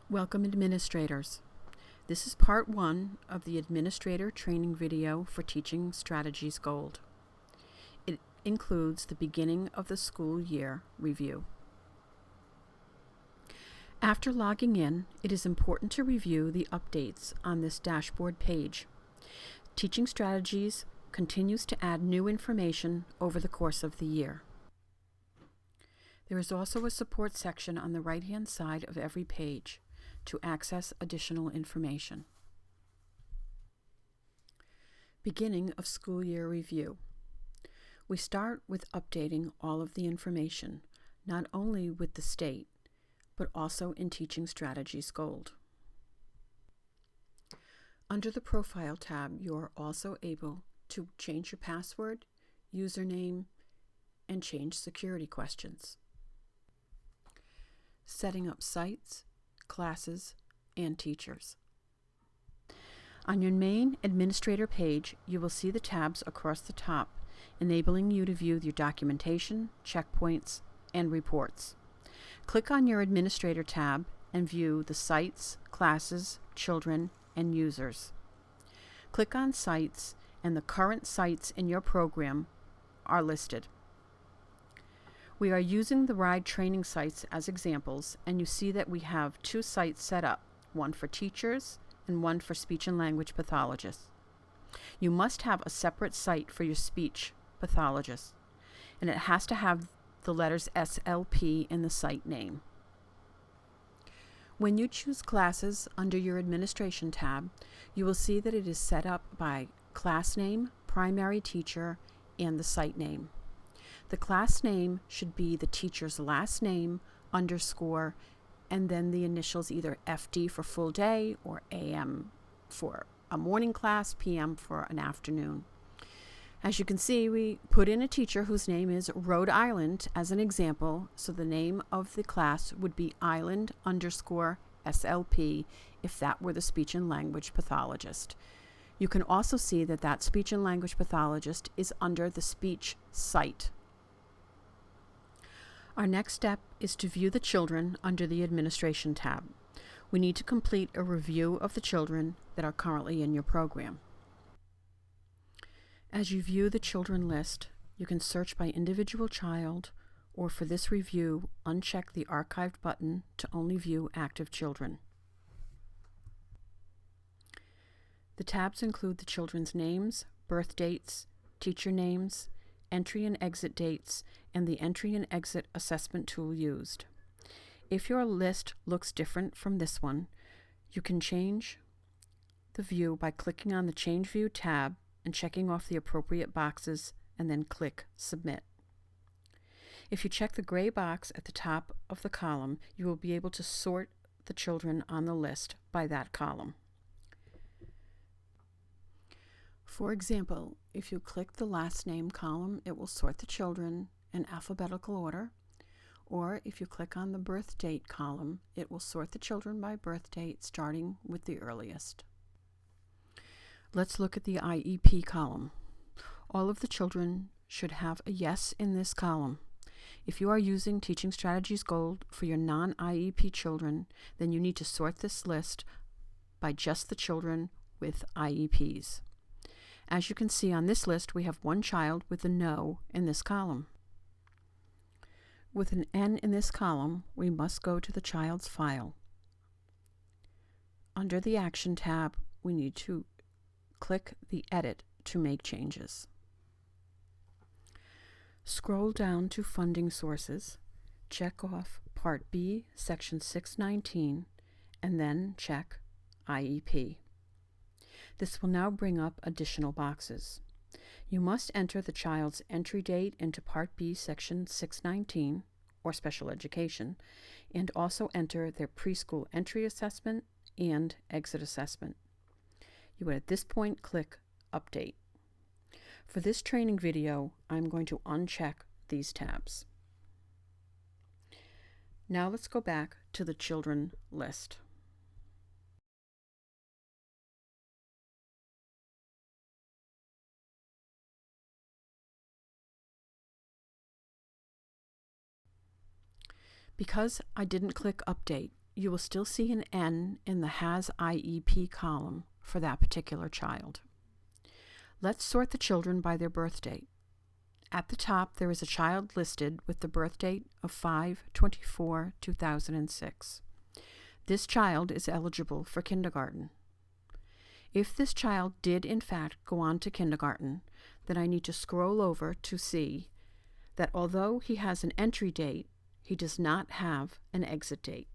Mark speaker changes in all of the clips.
Speaker 1: Welcome, administrators. This is part 1 of the Administrator Training video for Teaching Strategies Gold. It includes the beginning of the school year review. After logging in, it is important to review the updates on this dashboard page. Teaching Strategies continues to add new information over the course of the year. There is also a support section on the right-hand side of every page to access additional information. Beginning of school year review. We start with updating all of the information, not only with the state, but also in Teaching Strategies Gold. Under the Profile tab, you are also able to change your password, username, and change security questions. Setting up sites, classes, and teachers. On your main administrator page, you will see the tabs across the top, enabling you to view your documentation, checkpoints, and reports. Click on your administrator tab and view the sites, classes, children, and users. Click on sites, and the current sites in your program are listed. We are using the RIDE training sites as examples, and you see that we have 2 sites set up, one for teachers and one for speech and language pathologists. You must have a separate site for your speech pathologist, and it has to have the letters SLP in the site name. When you choose classes under your administration tab, you will see that it is set up by class name, primary teacher, and the site name. The class name should be the teacher's last name, underscore, and then the initials either FD for full day or AM for a morning class, PM for an afternoon. As you can see, we put in a teacher whose name is Rhode Island as an example, so the name of the class would be Island underscore SLP if that were the speech and language pathologist. You can also see that that speech and language pathologist is under the speech site. Our next step is to view the children under the Administration tab. We need to complete a review of the children that are currently in your program. As you view the children list, you can search by individual child, or for this review, uncheck the Archived button to only view active children. The tabs include the children's names, birth dates, teacher names, entry and exit dates, and the entry and exit assessment tool used. If your list looks different from this one, you can change the view by clicking on the Change View tab and checking off the appropriate boxes, and then click Submit. If you check the gray box at the top of the column, you will be able to sort the children on the list by that column. For example, if you click the last name column, it will sort the children in alphabetical order, or if you click on the birth date column, it will sort the children by birth date starting with the earliest. Let's look at the IEP column. All of the children should have a yes in this column. If you are using Teaching Strategies Gold for your non-IEP children, then you need to sort this list by just the children with IEPs. As you can see on this list, we have 1 child with a no in this column. With an N in this column, we must go to the child's file. Under the Action tab, we need to click the Edit to make changes. Scroll down to Funding Sources, check off Part B, Section 619, and then check IEP. This will now bring up additional boxes. You must enter the child's entry date into Part B, Section 619, or Special Education, and also enter their preschool entry assessment and exit assessment. You would at this point click Update. For this training video, I'm going to uncheck these tabs. Now let's go back to the children list. Because I didn't click Update, you will still see an N in the Has IEP column for that particular child. Let's sort the children by their birth date. At the top, there is a child listed with the birth date of 5/24/2006. This child is eligible for kindergarten. If this child did in fact go on to kindergarten, then I need to scroll over to see that although he has an entry date, he does not have an exit date.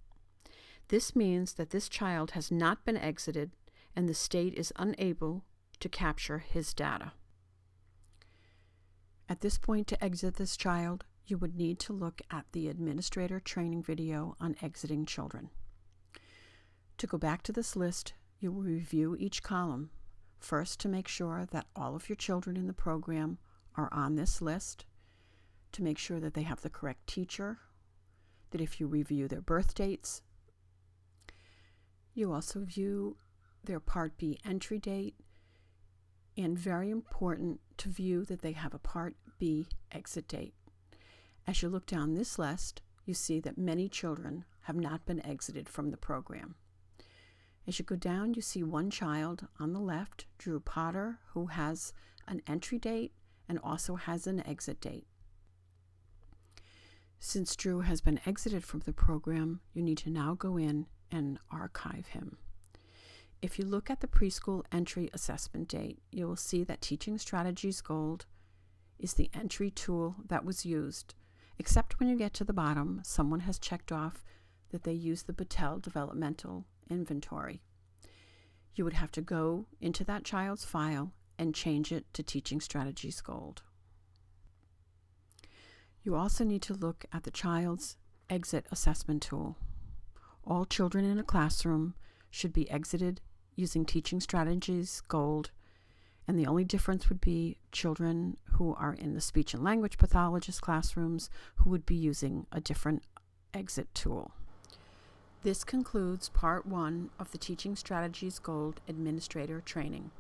Speaker 1: This means that this child has not been exited and the state is unable to capture his data. At this point, to exit this child, you would need to look at the administrator training video on exiting children. To go back to this list, you will review each column, first to make sure that all of your children in the program are on this list, to make sure that they have the correct teacher, that if you review their birth dates, you also view their Part B entry date, and very important to view that they have a Part B exit date. As you look down this list, you see that many children have not been exited from the program. As you go down, you see one child on the left, Drew Potter, who has an entry date and also has an exit date. Since Drew has been exited from the program, you need to now go in and archive him. If you look at the preschool entry assessment date, you will see that Teaching Strategies Gold is the entry tool that was used, except when you get to the bottom, someone has checked off that they use the Battelle Developmental Inventory. You would have to go into that child's file and change it to Teaching Strategies Gold. You also need to look at the child's exit assessment tool. All children in a classroom should be exited using Teaching Strategies Gold, and the only difference would be children who are in the speech and language pathologist classrooms who would be using a different exit tool. This concludes Part 1 of the Teaching Strategies Gold Administrator Training.